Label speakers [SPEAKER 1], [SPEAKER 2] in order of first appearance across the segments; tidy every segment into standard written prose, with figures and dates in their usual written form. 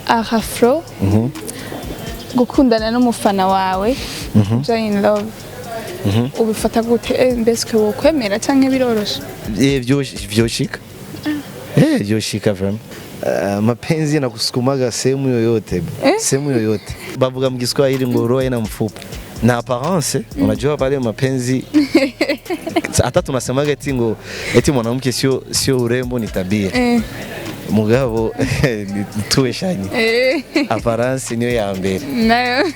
[SPEAKER 1] Arafro gukundana n'umufana wawe join in love ubifata gute mbese wokwemera canke biroroshe
[SPEAKER 2] vyoshika vyoshika vraiment mapenzi yanakusukumaga sehemu yoyote sehemu yoyote bavuga mu Kiswahili ngo roho ina mfupa na apparence unajua pale mapenzi hata tunasemaga eti mwanamke sio urembo ni tabia mugabo tuweshanye apparence niyo ya mbere
[SPEAKER 1] nayo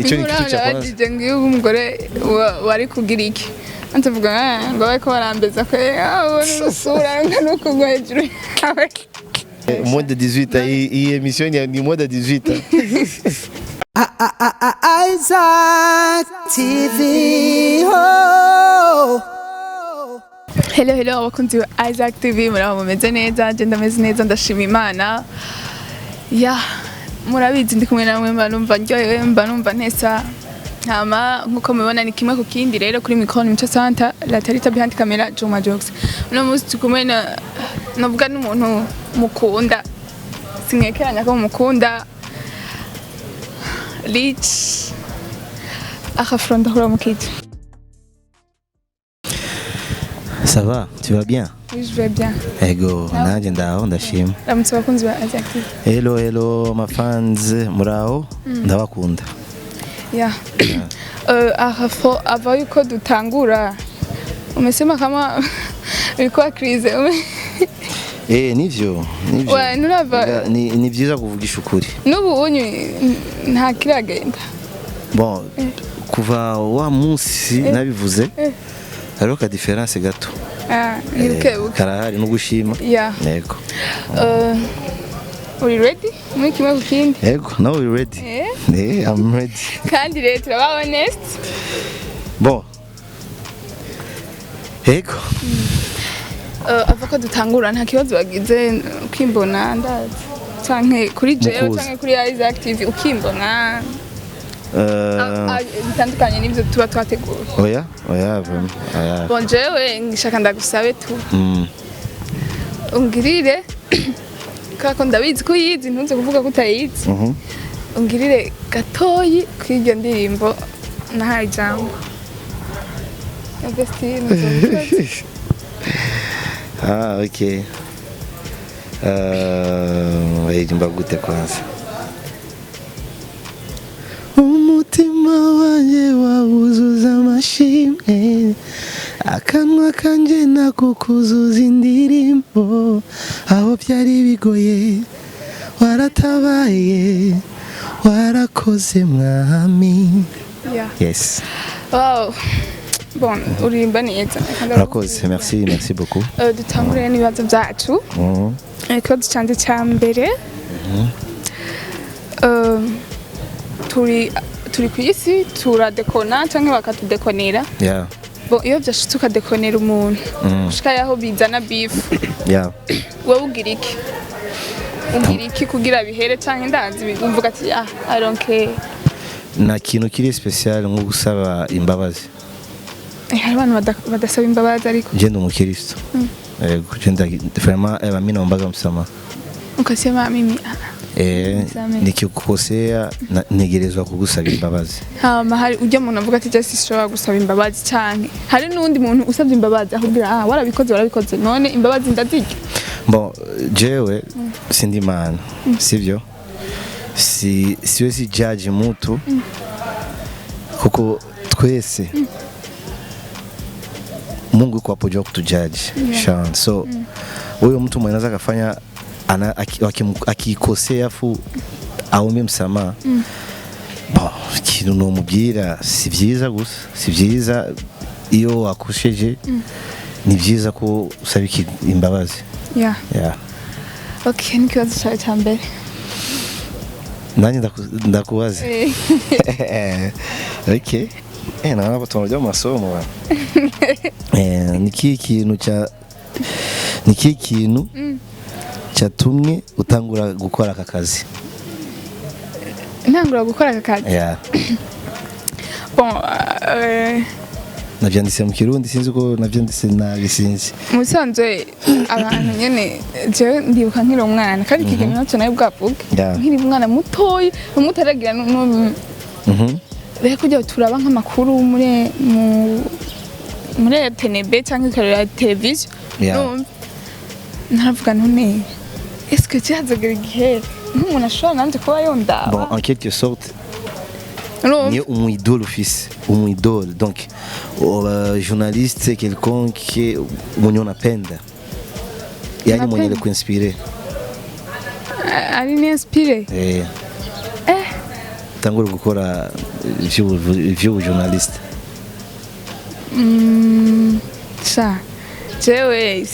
[SPEAKER 2] ico ni kitu cha kwanza
[SPEAKER 1] ngiyo umugore wari kugira iki antavuga ngo bako barambeza ko usura nuko ngo hejuru yawe
[SPEAKER 2] moins de 18 iyi émission ni moins de 18
[SPEAKER 3] Isaac TV. Oh.
[SPEAKER 1] Hello abakunzi ba Isaac TV muraho mumeze neza je ndameze neza ndashima Imana murabizi ndi kumwe namwe mba ndyohewe mba numva ntesa ntama nkuko mubibona ni kimwe ku kindi rero kuri micro Mico Santa la Tarita behind camera Juma Jokes uno munsi tukumwe novuga n'umuntu mukunda sinkekeranya ko mukunda Rich Arafro ndahura mukiti.
[SPEAKER 2] Ça va, tu vas bien?
[SPEAKER 1] Oui, je vais bien.
[SPEAKER 2] Ego, nanje ndaho ndashima.
[SPEAKER 1] Ramutse bakunzi ba Isaac TV.
[SPEAKER 2] Hello ma fans muraho ndabakunda.
[SPEAKER 1] Arafro ava yuko dutangura umesema kama ilikuwa crise
[SPEAKER 2] nivyo
[SPEAKER 1] nurava
[SPEAKER 2] ni vyiza kuvugisha ukuri
[SPEAKER 1] n'ubu unyu nta kiragenda
[SPEAKER 2] bon kuva wa munsi nabivuze hariho ka difference gato karahari no gushima yego
[SPEAKER 1] uri ready muri kimwe ku kindi
[SPEAKER 2] yego now we ready I'm ready
[SPEAKER 1] kandi rero turaba honest
[SPEAKER 2] bon yego
[SPEAKER 1] avako dutangura nta kibazo bagize ukimbona ndazi canke kuri jewe canke kuri Isaac TV ukimbona bitandukanye n'ibyo tuba twateguye
[SPEAKER 2] oya
[SPEAKER 1] bon jewe ngishaka ndagusabe tu ungirire kako ndabizi ko yizi ntunze kuvuga ko utayizi ungirire gatoyi kw'iryo ndirimbo nahaye ijambo
[SPEAKER 2] ok wayijimba gute kwanza umutima wanjye wawuzuza amashimwe akanwa kanje nako kuzuza indirimbo aho byari bigoye waratabaye warakoze mwami yes
[SPEAKER 1] wow bon urimba neza
[SPEAKER 2] urakoze merci beaucoup
[SPEAKER 1] dutangure n'ibibazo byacu ikibazo cyanjye cya mbere turi ku isi turadekona cyangwa bakatudekonera iyo byashitse ukadekonera umuntu ushika yaho bizana beef wowe ugira iki kugira bihere cyangwa ndazi bumvuga ati I don't care
[SPEAKER 2] na kintu kiri special nko gusaba imbabazi
[SPEAKER 1] hari abantu badasaba imbabazi ariko
[SPEAKER 2] je ndi umukristo yego je vraiment mimi naombaga msamaha
[SPEAKER 1] ukasema mimi
[SPEAKER 2] nikikukosea negerezwa kugusaba imbabazi
[SPEAKER 1] hari ujya umuntu avuga ati je sishobora gusaba imbabazi cyane hari n'undi muntu usabye imbabazi ahubwira warabikoze none imbabazi ndazirya
[SPEAKER 2] bon jewe sindi imana sivyo siwezi judge mtu kuko twese Mungu yuko hapo juu kutujudge Sean so huyo mtu mwenye anaweza kufanya akikosea afu aombe msamaha kintu nomubwira si byiza gusa si byiza iyo wakosheje ni byiza ko usaba imbabazi
[SPEAKER 1] okay nikibazo cya mbere
[SPEAKER 2] nani ndakubaza okay naona watu wanajua masomo niki kintu cyatumye utangura gukora aka kazi
[SPEAKER 1] ntangura gukora aka kazi bon
[SPEAKER 2] navyanditse mu kirundi sinzi ko navyanditse nabi sinzi
[SPEAKER 1] musanzwe abantu nyene je ndibuka nkiri umwana kandi ikiganiro naco nayo bwavuga nkiri umwana mutoyi umutaragira no reka kujya turaba nk'amakuru muri TNB cyangwa ikarera televiziyo naravuga none est-ce que cyazagera igihe nk'umuntu ashobora nanjye kuba yondaba
[SPEAKER 2] bon en quelque sorte ni un idole fils un idole donc journaliste quelconque mwenye unapenda yani mwenye le kuinspire
[SPEAKER 1] ari ni inspire
[SPEAKER 2] tangura gukora ivyo journaliste
[SPEAKER 1] ça jewe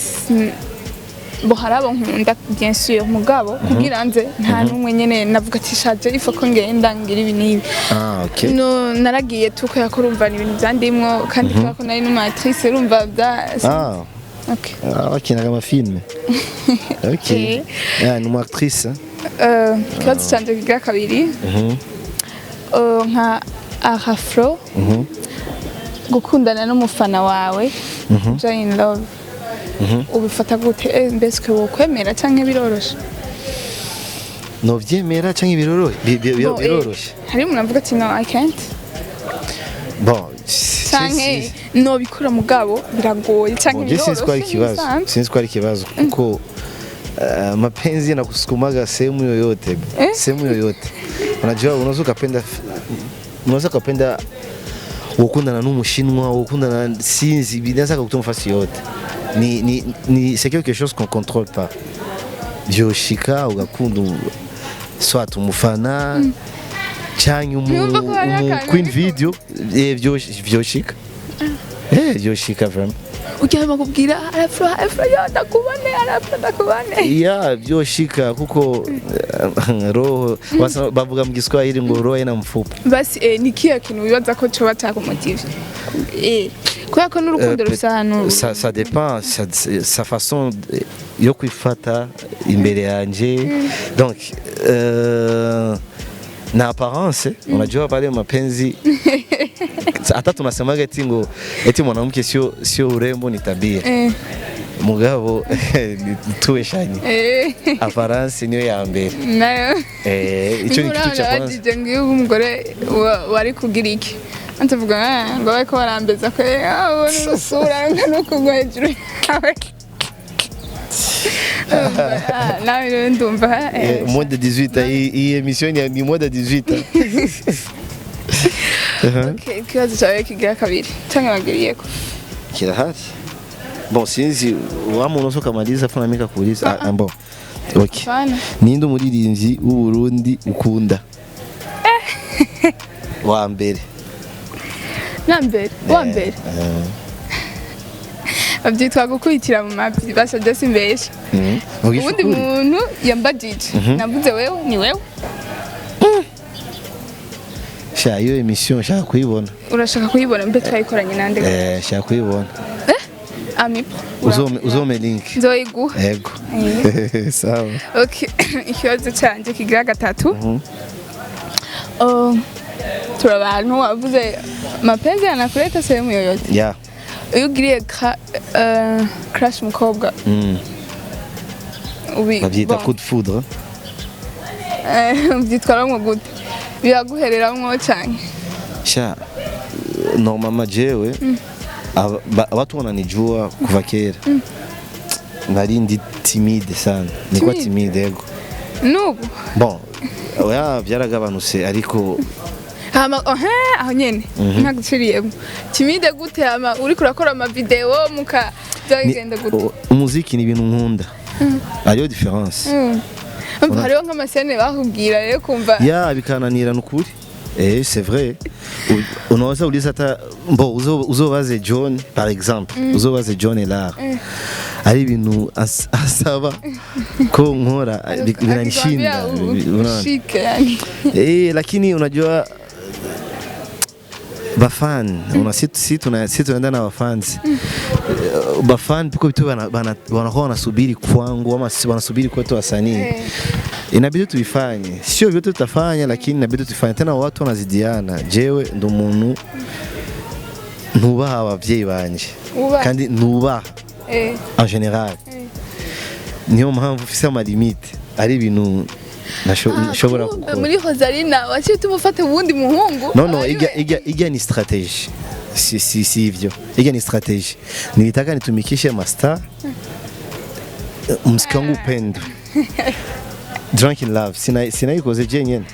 [SPEAKER 1] boharabo nkunda bien sûr mugabo kugira nze nta numwe nyene navuga ati shaje ifo ko ngenda ngira ibi nibi
[SPEAKER 2] okay
[SPEAKER 1] no naragiye tuko yakurumva ibintu byandimwo kandi twako nari n'umatrice urumva bya okay
[SPEAKER 2] wakinaga amafilme okay ni umu-actrice
[SPEAKER 1] kibazo cyanje kigira kabiri nka Arafro gukundana n'umufana wawe Joy in Love ubifata gute mbese ko wokwemera cyangwa biroroshe
[SPEAKER 2] no vyemera cyangwa biroroshe
[SPEAKER 1] hari umuntu avuga ati no I can't
[SPEAKER 2] bon
[SPEAKER 1] cyangwa no bikura mugabo biragoye cyangwa biroroshe
[SPEAKER 2] sinzi ko ari ikibazo kuko mapenzi yanakusukumaga sehemu yoyote unajua unaweza kupenda ukundana n'umushinwa ukundana sinzi binaza kutuma fasi yote ni c'est quelque chose qu'on contrôle pas vyoshika ugakunda soit umufana cyangwa queen video vyoshika vyoshika vraiment
[SPEAKER 1] ujya bakubwira Arafro ndakubane
[SPEAKER 2] ya vyoshika kuko roho bavuga mu Giswahili ngo roho ina mfupa
[SPEAKER 1] basi ni kiya kintu wibaza ko cyo batakumotive kwa ko n'urukundo rusano
[SPEAKER 2] ça dépend sa façon yo kwifata imbere yanje donc na apparence unajua pale mapenzi hata tunasemaga eti mwanamke sio urembo ni tabia mugabo tuweshanye apparence niyo ya mbere
[SPEAKER 1] nayo
[SPEAKER 2] ico ni kitu cha kwanza
[SPEAKER 1] ngiyo umugore wari kugira iki antavuga ngo bako barambeza ko abona usura no kugwa hejuru yawe nawe ndumva
[SPEAKER 2] moins de 18 iyi emission ni moins de 18
[SPEAKER 1] okay kibazo cyawe kigira kabiri cyangwa bagiriyeko
[SPEAKER 2] kirahari bon sinzi wa muntu usoka maliza funa mika kuuliza bon okay ninde umuririmbyi w'u Burundi ukunda wa mbere
[SPEAKER 1] wa mbere abyitwa gukurikira mu mapyi bashaje simbesha ubundi muntu yambajije navuze wewe ni wewe
[SPEAKER 2] sha iyo emission shaka kuyibona
[SPEAKER 1] urashaka kuyibona mbe twayikoranye nande
[SPEAKER 2] shaka kuyibona
[SPEAKER 1] ami
[SPEAKER 2] uzome link
[SPEAKER 1] nzoyiguha
[SPEAKER 2] yego sawa
[SPEAKER 1] okay ikibazo cyanje kigira gatatu turabantu wavuze mapenzi yanakuleta sehemu yoyote
[SPEAKER 2] yeah
[SPEAKER 1] uyugiriye crash mukobwa
[SPEAKER 2] babyita coup de foudre
[SPEAKER 1] byitwaramwo gute biraguhereramwo cyane
[SPEAKER 2] sha normalement jewe watu wananijua kuva kera nari ndi timide sana niko timide yego
[SPEAKER 1] nubu
[SPEAKER 2] bon oya byaragabanutse ariko
[SPEAKER 1] aho nyene ntaguciriyemo timide gute ama uri kurakora ama video muka byagenda gute
[SPEAKER 2] umuziki ni ibintu nkunda ariyo difference
[SPEAKER 1] hariho nk'amasene bakubwira rero kumva
[SPEAKER 2] ya bikananira n'ukuri c'est vrai unaweza uliza hata uzobaze John par exemple uzobaze John Elar ari ibintu asaba ko nkora binanishinda lakini unajua bafan si tunaenda na bafans bafan piko vitu wanakuwa wanasubiri kwangu ama wanasubiri kwetu wasanii inabidi tuifanye sio vyote tutafanya lakini inabidi tufanye tena watu wanazidiana jewe ndo muntu nubaha abavyeyi banje
[SPEAKER 1] Ubaha.
[SPEAKER 2] kandi nubaha en general niyo mpamvu ufise amalimite ari ibintu nashobora gukora
[SPEAKER 1] muri Hozarina waciye tumufate ubundi muhungu
[SPEAKER 2] no ijya ni strategy si ivyo ijya ni strategy nilitaka nitumikishe master muziki wangu upendo Drunk in Love sinayikoze je nyene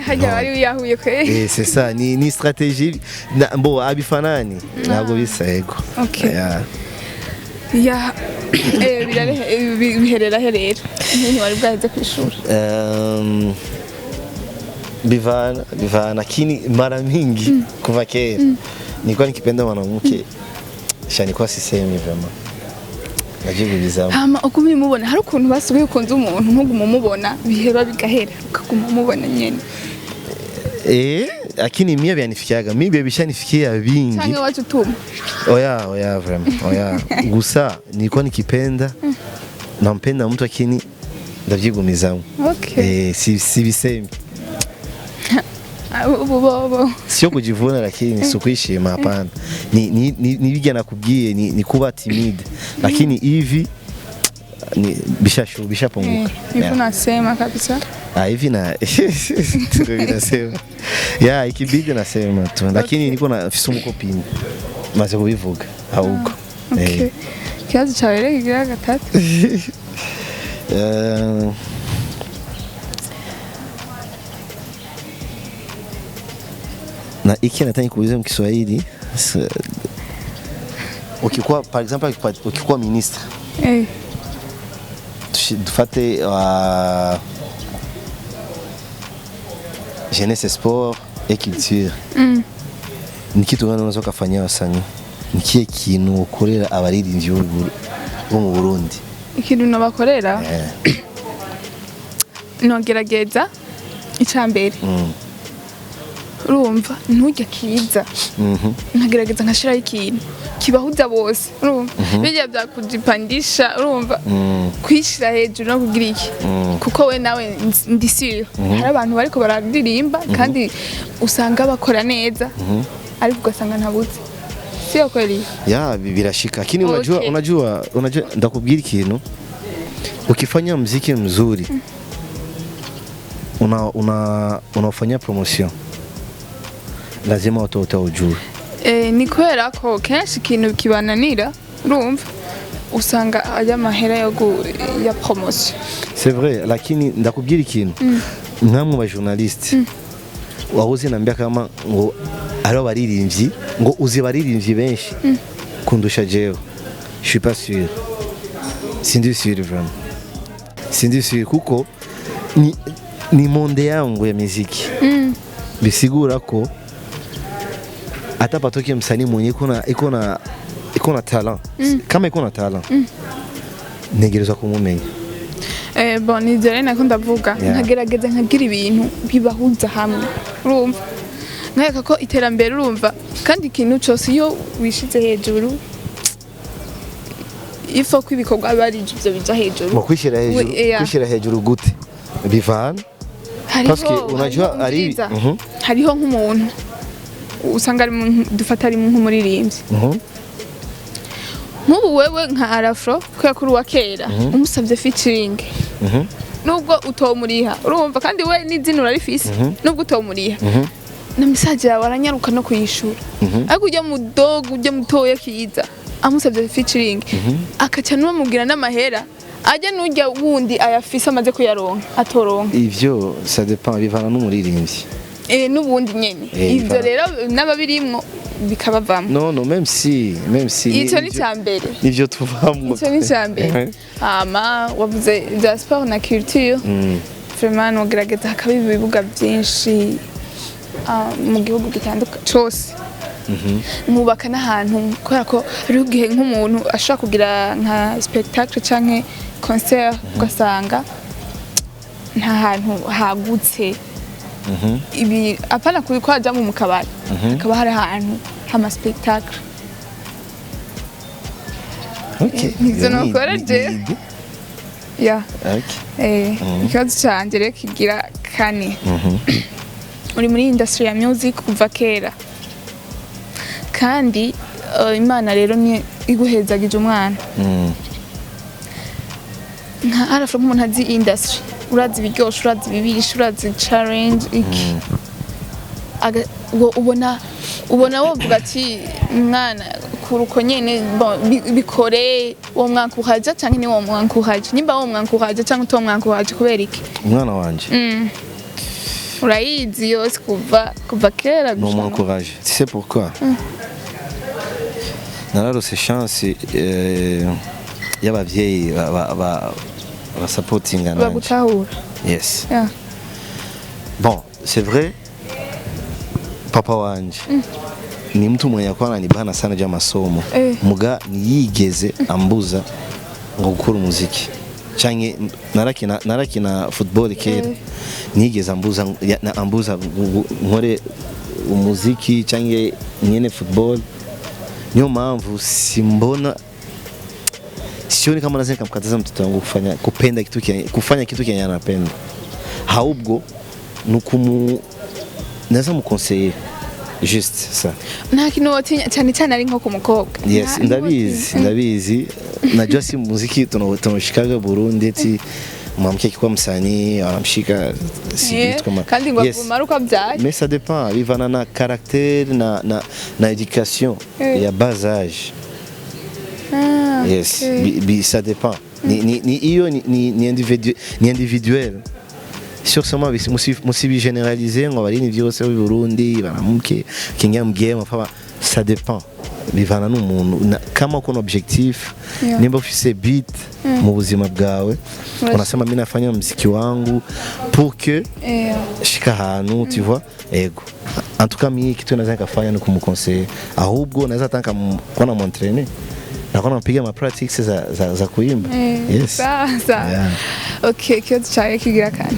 [SPEAKER 1] hajya wari wiyahuye kwe
[SPEAKER 2] c'est ça ni strategy mbo abifanani ntabwo bisa yego
[SPEAKER 1] okay ya biherera herera nini wari bwaze kwishura
[SPEAKER 2] bivana lakini mara mingi kuva kera nilikuwa nikipenda mwanamke shanikuwa sisemi vraiment najibuliza
[SPEAKER 1] hama ukumye mubona hari ukuntu basubiye ukunze umuntu ntuguma mubona biheba bigahera ukaguma mubona nyene
[SPEAKER 2] lakini mimi byanifikiaga mimi bishanifikia vingi
[SPEAKER 1] cyangwa wacu tuma
[SPEAKER 2] oya vraiment oya gusa nilikuwa nikipenda nampenda mtu lakini ndavyigumizamo
[SPEAKER 1] okay
[SPEAKER 2] si bisemi
[SPEAKER 1] bobo
[SPEAKER 2] sio kujivuna lakini si kuishima hapana ni bijya nakubwiye ni kuba timide lakini hivi ni bishapunguka
[SPEAKER 1] hivi nasema kabisa
[SPEAKER 2] hivi na tunasema ikibidi nasema tu lakini niko na fisumu kopini maze kubivuga ahubwo
[SPEAKER 1] kibazo cyawe rero kigira gatatu
[SPEAKER 2] na iki nataka kuuliza mkiswahili ukikuwa par exemple ukikuwa ministre tufate jeunesse sport et culture ni kitu gani unaweza kufanya wasanii ni kihe kintu ukorera abaririmbyi bo mu Burundi
[SPEAKER 1] ikintu nabakorera nogerageza icambere urumva ntujya kiza nkagerageza nkashiraho ikintu kibahuza bose urumva bijya byakujipandisha urumva kwishira hejuru no kugira iki kuko we nawe ndisiyo hari abantu bariko bararirimba kandi usanga bakora neza ariko ugasanga ntabuze sio kweli
[SPEAKER 2] birashika lakini unajua ndakubwira ikintu ukifanya muziki mzuri unafanya promotion lazima watu ujue
[SPEAKER 1] ni kubera ko kenshi ikintu kibananira urumva usanga ajya mahera ya promotion
[SPEAKER 2] c'est vrai lakini ndakubwira ikintu nkamwe ba journaliste wahoze nambia kama ngo ari abaririmbyi ngo uzi abaririmbyi benshi kundusha jewe je suis pas sûr sindi sûr vraiment sindi sûr kuko ni monde yangu ya muziki bisigura ko hata patoke msanii mwenye iko na talent kama iko na talent negereza kumumenya
[SPEAKER 1] bon nizere nako ndavuga nkagerageza nkagira ibintu bibahuza hamwe urumva nkayaka ko iterambere urumva kandi ikintu cyose iyo wishize hejuru ifo kwibikorwa bari ibyo bija hejuru
[SPEAKER 2] kwishira hejuru gute bivana parce que unajua ari
[SPEAKER 1] hariho nk'umuntu usanga ari dufata ari nk'umuririmbyi nk'ubu wewe nka Arafro kuri wa kera umusabye featuring nubwo utomuriha urumva kandi we n'izina urarifise nubwo utomuriha na message yawe aranyaruka no kuyishura ariko ujya mu dog ujya mutoya kiza amusabye featuring akaca n'umubwira n'amahera ajya n'ujya wundi ayafise amaze kuyaronka atoronka
[SPEAKER 2] ivyo ça dépend bivana n'umuririmbyi
[SPEAKER 1] n'ubundi nyene ivyo rero n'ababirimwo bikabavamo
[SPEAKER 2] non même si
[SPEAKER 1] icyo ni cyambere
[SPEAKER 2] ivyo tuvamwo
[SPEAKER 1] icyo ni cyambere wavuze bya sport na culture vraiment ugerageza hakaba ibibuga byinshi mu gihugu gitandukanye cyose mubaka n'ahantu kubera ko ari ugihe nk'umuntu ashaka kugira nka spectacle canke concert ugasanga nta hantu hagutse ibi apana kwaja mu kabari akaba hari ahantu hama spectacle nizo nokoreje ikibazo canje rero kigira kane uri muri industry ya music kuva kera kandi imana rero ni iguhezagije umwana nka arafa nk'umuntu azi industry urazi ibiryoshe urazi ibibisha urazi challenge iki ubona wovuga ati mwana kuruko nyene bikore wo mwanka uhaje canke ni wo mwanka uhaje nimba wo mwanka uhaje canke uto mwanka uhaje kubera iki
[SPEAKER 2] umwana wanje
[SPEAKER 1] urayizi yose kuva kera
[SPEAKER 2] no m'encourage tu sais pourquoi nararose chance y'abavyeyi ba supporting nanje
[SPEAKER 1] bagutahura
[SPEAKER 2] yes
[SPEAKER 1] yeah.
[SPEAKER 2] Bon c'est vrai papa wanje ni mtu mwenye akwana ni bana sana ja masomo muga niyigeze ambuza ngo gukora umuziki canke narakina football kera niyigeze ambuza nkore umuziki canke nyene football niyo mpamvu simbona sioni kama naweza nikamkataza mtoto wangu kufanya kitu kenye anapenda haubwo nukumu naweza mukonseiller juste ça
[SPEAKER 1] nta kintu wotinya cyane ari nko ku mukobwa
[SPEAKER 2] yes ndabizi najua si muziki tunashikaga Burundi eti mwanamke akikuwa msanii anamshika si kama
[SPEAKER 1] kandi ngo avuma ruko abyaye
[SPEAKER 2] mais ça dépend bivana na caractère na éducation ya bas âge yes ça dépend ni hiyo ni individuel sûrement musibi généraliser ngo bari ni byose mu Burundi baramuke kinga mgema mfaba ça dépend bivana n'umuntu kama uko objectif nimba ufise beat mu buzima bwawe unasema mimi nafanya muziki wangu pour que shika hanu tu vois ego en tout cas mimi kitu naweza kufanya ni kumuconseiller ahubwo naweza tanka kona m'entraîner na kona mpiga ma practices za kuimba yes
[SPEAKER 1] sawa okay kitu chaye kigira kane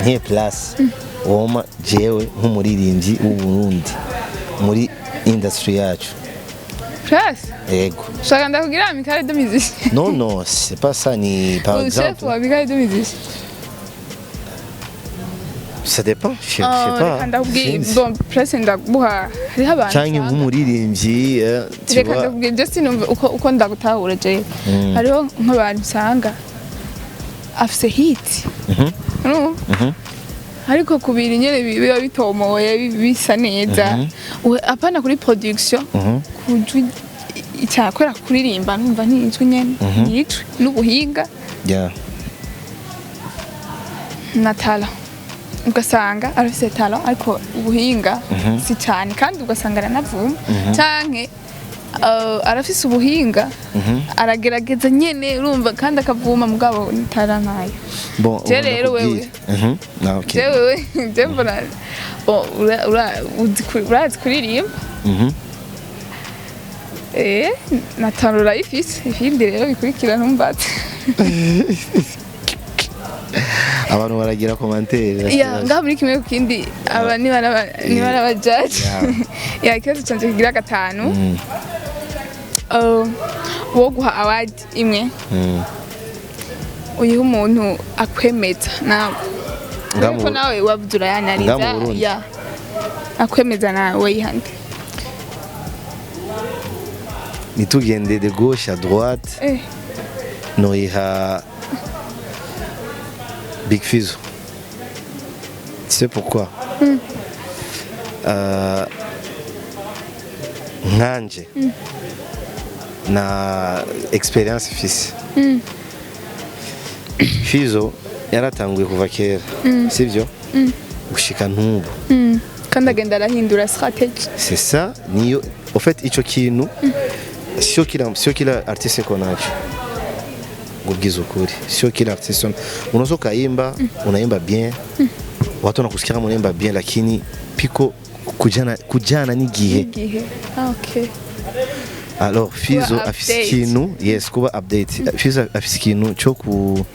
[SPEAKER 2] nke place woma jewe nk'umuririmbyi w'u Burundi muri industry yacu
[SPEAKER 1] place
[SPEAKER 2] ego
[SPEAKER 1] shaka ndakugira amikare de musicien
[SPEAKER 2] non c'est pas ça ni par exemple
[SPEAKER 1] chef wa amikare de musicien
[SPEAKER 2] ça dépend je sais pas
[SPEAKER 1] bon place ndaguha hari abantu
[SPEAKER 2] cyangwa nk'umuririmbyi
[SPEAKER 1] tu vois reka just uko ndagutahura je hariho nk'abantu usanga afise hit ariko kubiri nyene biba bitomoye bisa neza apana kuri production kujwi icyakora kuririmba numva nizwe nyene yitwe n'ubuhinga na talent ugasanga arafise talent ariko ubuhinga si cyane kandi ugasanga aranavuma canke arafise ubuhinga aragerageza nyene urumva kandi akavuma mugabo ntaranayo
[SPEAKER 2] bon
[SPEAKER 1] rero wewe
[SPEAKER 2] okay
[SPEAKER 1] wewe ndembona urazi kuririmba natarura ifise ifindi rero bikurikira ntumbatse
[SPEAKER 2] abantu baragira commentaire
[SPEAKER 1] ngaho muri kimwe kindi aba ni bara judge ya kibazo cyanje kigira gatanu wo guha award imwe uyu umuntu akwemeza nawe ko nawe wabudura yanariza ya akwemeza nawe yihande
[SPEAKER 2] nitugende de gauche à droite noiha Big Fizzo. Tu sais pourquoi? Nganje na experience fisi Fizzo yaratanguye kuva kera sivyo gushika ntubu
[SPEAKER 1] kandi agenda arahindura strategy
[SPEAKER 2] c'est ça niyo en fait ico kintu sio kila artiste konacho ngubwiza ukuri sio kila artiste unaweza kaimba unaimba bien watu wanakusikia kama unaimba bien lakini piko kujana ni gihe
[SPEAKER 1] okay
[SPEAKER 2] alors Fizzo afise ikintu yes kuba update Fizzo afise ikintu cyo ku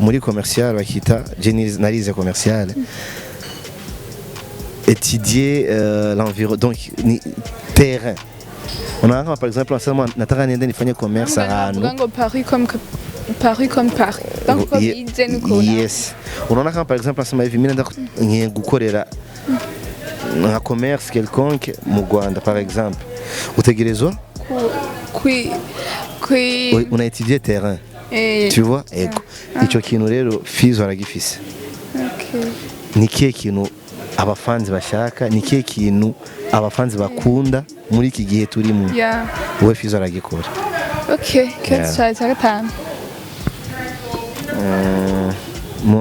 [SPEAKER 2] muri commercial bakita analyse commerciale étudier l'environnement donc terrain on a par exemple ensemble nataka niende nifanye commerce ahantu
[SPEAKER 1] ngo Paris comme Paris donc
[SPEAKER 2] yes unaona kama par exemple ensemble hivi mimi naenda gukorera nka commerce quelconque mu Rwanda par exemple utegerezwa on a étudié terrain tu vois ego icyo kintu rero Fizo aragifise ni kihe kintu abafanzi bashaka ni kihe kintu abafanzi bakunda muri iki gihe turimo wowe Fizo aragikora
[SPEAKER 1] kibazo cyawe cya gatanu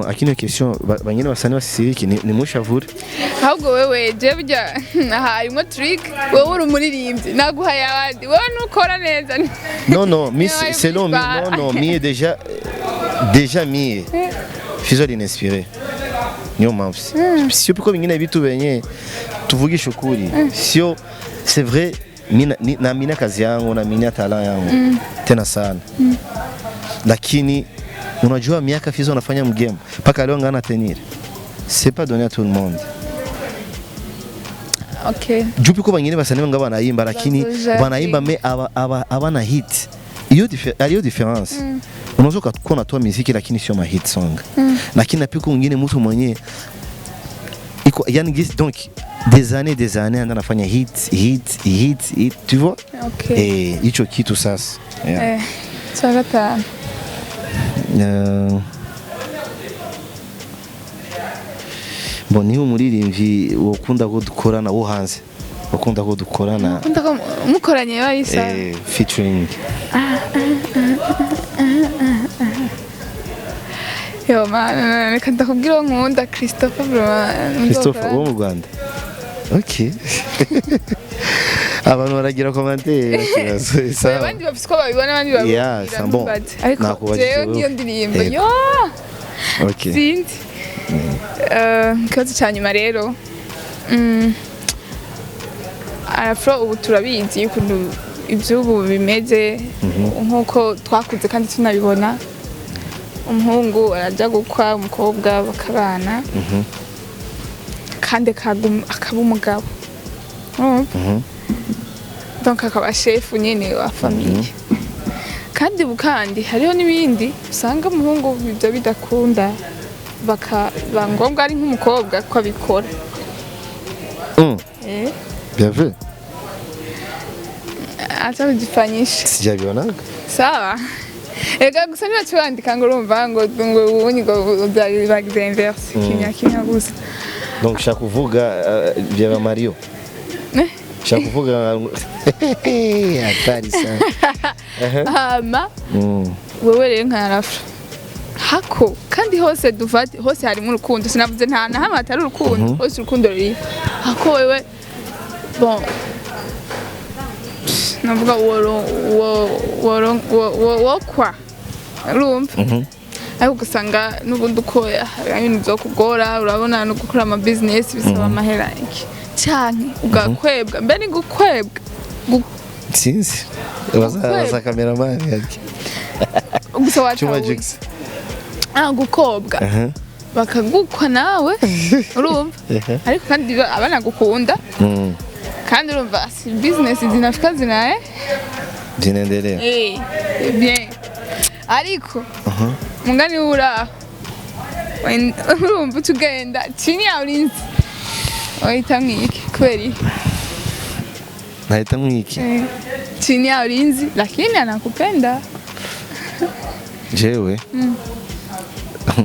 [SPEAKER 2] akino question banyine basane basiriki ni mushavure
[SPEAKER 1] ahubwo wewe je burya harimo trick wowe uri umuririmbyi naguhaye abandi wowe nukora neza
[SPEAKER 2] non miss selon non mi déjà mi Fizo l'inspiré niyo mpamvu sio piko bingine bitu benye tuvugisha ukuri sio c'est vrai mina kazi yangu na mina talent yangu tena sana lakini unajua miaka Fizo anafanya mgame mpaka leo ngana tenir c'est pas donné à tout le monde jupi ko banyine basane ngaba naimba lakini banaimba me abana hit hiyo difference unaweza kuwa unatoa muziki lakini sio ma hit song lakini napiko mwingine mtu mwenyewe iko yani donc des années anafanya hit tu vois hicho kitu sasa
[SPEAKER 1] sagata
[SPEAKER 2] bon niho umuririmbyi ukunda ko dukorana wo hanze ukunda ko dukorana
[SPEAKER 1] mukoranye bayisa
[SPEAKER 2] featuring
[SPEAKER 1] yo man kanda kubwira nkunda Christopher
[SPEAKER 2] wo mu Rwanda abantu baragira commentaire
[SPEAKER 1] kibazo abandi bafite ko babibona abandi babibona ariko jewe ngiyo ndirimbo yo sinzi kibazo cya nyuma rero Afro ubu turabizi ukuntu iby'ubu bimeze nk'uko twakuze kandi tunabibona umuhungu arajya gukwa umukobwa bakabana kandi akaba umugabo donc akaba chef nyine wa famille kandi bukandi hariho n'ibindi usanga umuhungu ibyo bidakunda bakaba ngombwa ari nk'umukobwa ko abikora
[SPEAKER 2] bien vu
[SPEAKER 1] acha kujifanyisha
[SPEAKER 2] sijabiona
[SPEAKER 1] sawa ega gusa niba cyandika ngo urumva ngo ubunyi ngo byagize inverse kinya gusa
[SPEAKER 2] donc shaka kuvuga vya Mario shaka kuvuga hatari sana wewe rero nka Afro hako kandi hose duvati hose harimo urukundo sinavuze nta na hamwe atari urukundo hose urukundo ruri hako wewe bon navuga kwa rumva ariko gusanga n'ubundi uko ibintu byo kugora urabona no gukora ama business bisaba amahera cyane ugakwebwa mbe ni gukwebwa sinzi baza cameraman yake
[SPEAKER 1] gusa wacu gukobwa bakagukwa nawe urumva ariko kandi abana gukunda kandi urumva si business zinafika zinae
[SPEAKER 2] zinaendelea
[SPEAKER 1] bien ariko mungani ura urumva tugenda chini ya ulinzi oita mwiki kweli
[SPEAKER 2] naita mwiki
[SPEAKER 1] chini ya ulinzi lakini anakupenda
[SPEAKER 2] jewe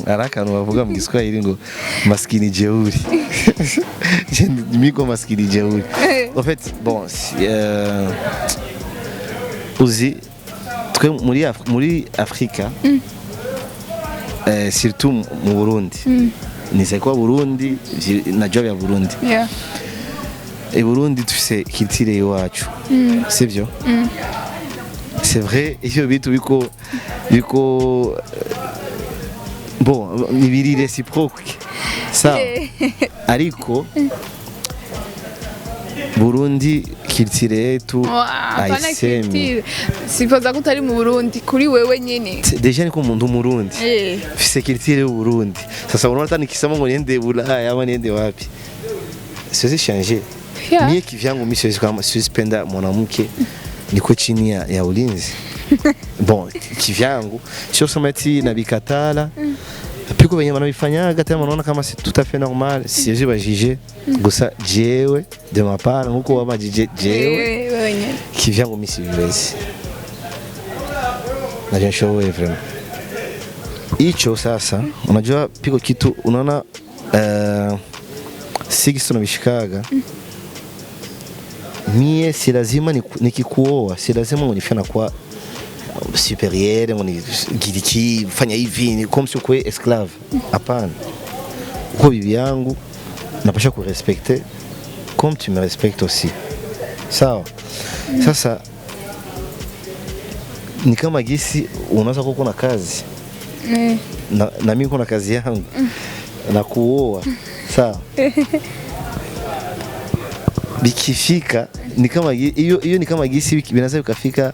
[SPEAKER 2] haraka bavuga mu Kiswahili ngo maskini jeuri miko maskini jeuri en fait bon uzi twe muri Afrika surtout mu Burundi ni kwa Burundi najua ya Burundi Burundi tufise kitire iwacu sivyo c'est vrai iyo bitu biko bon ni biri réciproque ça ariko Burundi kitire yetu aisemi
[SPEAKER 1] sipoza ko utari mu Burundi kuri wewe nyine
[SPEAKER 2] deja niko umuntu mu Burundi fise kitire y'u Burundi sasa unaona nikisema ngo niende Bulaya ama niende wapi siwezi changer mie kivyangu mimi siwezi penda mwanamke niko chini ya ulinzi bon kivyangu sio sema eti nabikatala ariko benye banabifanyaga tena wanaona kama c'est tout à fait normal siwezi bajije gusa jewe de ma part nkuko wabajije jewe kivyangu mimi siwezi na jenshowe vraiment hicho sasa unajua piko kitu unaona sisi tunabishikaga mie si lazima nikikuoa si lazima unifanya kwa supérieur ngiriki fanya hivi comme si ukwe esclave hapana uko bibi yangu napasha kurespecter comme tu me respectes aussi sawa sasa ni kama gisi unaweza kuwa na kazi na mimi kuna kazi yangu na kuoa sawa bikifika ni kama hiyo ni kama gisi binaweza kufika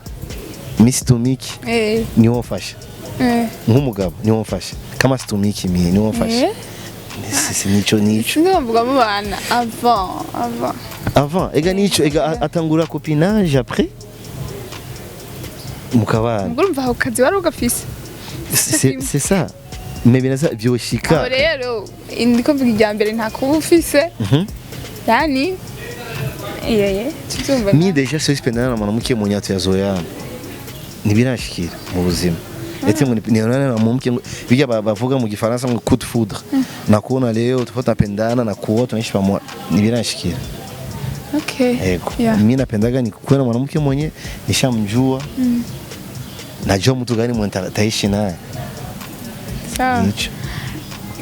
[SPEAKER 2] misitumiki niwo mfasha nk'umugabo niwo mfasha kama situmiki mimi niwo mfasha si nico
[SPEAKER 1] ndumvuga mu bana avant
[SPEAKER 2] ega nico ega atangura copinage après mukabana
[SPEAKER 1] ngurumva aho kazi wari ugafise
[SPEAKER 2] c'est ça mais binaza byoshika
[SPEAKER 1] aho rero ndiko mvuga ijambere nta kuba ufise yani tuzumva
[SPEAKER 2] mi deja so spendana na mwanamke mwenye atuyazoyana nibirashikira mu buzima ete ngo niona na mwanamke bijya bavuga mu gifaransa ngo coup de foudre na kuona leo tunapendana na kuona tunaishi pamoja nibirashikira.
[SPEAKER 1] Okay.
[SPEAKER 2] Mimi napendaga ni kuwa na mwanamke mwenye nishamjua. Najua mtu gani mwenye taishi naye.
[SPEAKER 1] Sawa.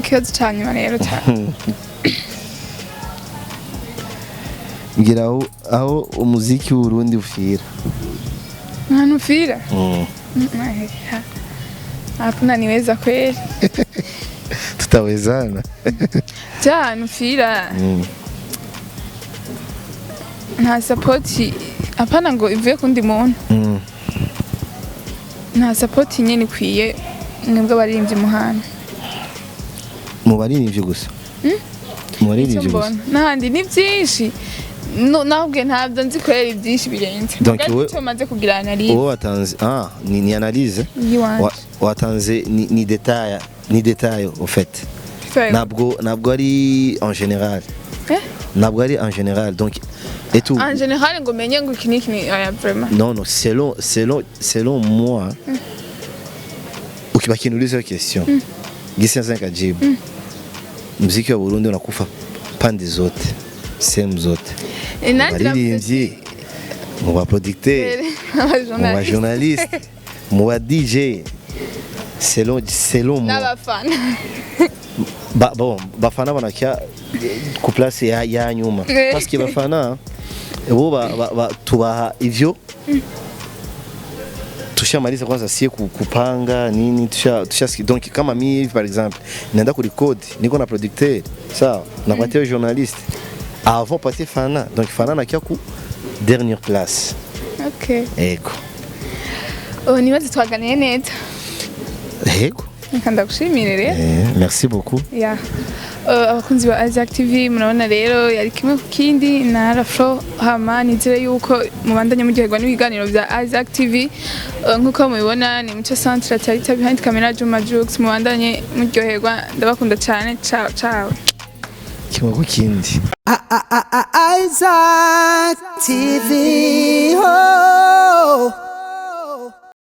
[SPEAKER 1] Kiasi cyane manero cyane.
[SPEAKER 2] Ngira aho umuziki w'Urundi ufira.
[SPEAKER 1] Nani ufira? Hakuna niweza kweli.
[SPEAKER 2] Tutawezana.
[SPEAKER 1] Cyane ufira. Nta support apana ngo ivuye kundi muntu. Nta support nyene kwiye nibwo baririmbye muhana.
[SPEAKER 2] Mu baririmbye gusa. Mu baririmbye gusa.
[SPEAKER 1] Nahandi ni byinshi. Nabwe ntabyo nzi kwera byinshi birenze.
[SPEAKER 2] Donc wowe
[SPEAKER 1] umaze kugira analyse.
[SPEAKER 2] Wowe watanze ni analyse. Watanze ni détail au fait. Nabwo ari en général. Nabwo ari en général donc et tout.
[SPEAKER 1] En général ngo menye ngo kiniki vraiment.
[SPEAKER 2] Non selon moi. Ukibakinuliza hiyo question. Gisianza nikajibu. Muziki wa Burundi unakufa pande zote. Sehemu zote. Baririmbyi, mu ba producteur, mu ba journaliste, mu ba DJ. Selon moi.
[SPEAKER 1] N'abafana.
[SPEAKER 2] Bon, bafana banakia ku place ya nyuma. Parce que bafana bo tubaha ivyo tushamaliza kwanza sie kupanga nini tushasikia. Donc kama mimi par exemple naenda ku record niko na producteur sawa na patia journaliste avant passer fana donc fana nakia ku dernière place.
[SPEAKER 1] Okay.
[SPEAKER 2] Eko
[SPEAKER 1] nibaze twaganiye neza.
[SPEAKER 2] Eko
[SPEAKER 1] Nkanda gushimire rero.
[SPEAKER 2] Merci beaucoup.
[SPEAKER 1] Yeah. Abakunzi ba Isaac TV murabona rero yari kimwe ku kindi na Rafro hama nizere yuko mubandanye muryoherwa n'ibiganiro bya Isaac TV nkuko mubibona ni Muco Centre Tarita behind camera Juma Jux mubandanye muryoherwa ndabakunda cyane ciao
[SPEAKER 2] kimwe ku kindi.
[SPEAKER 3] Isaac TV. Oh.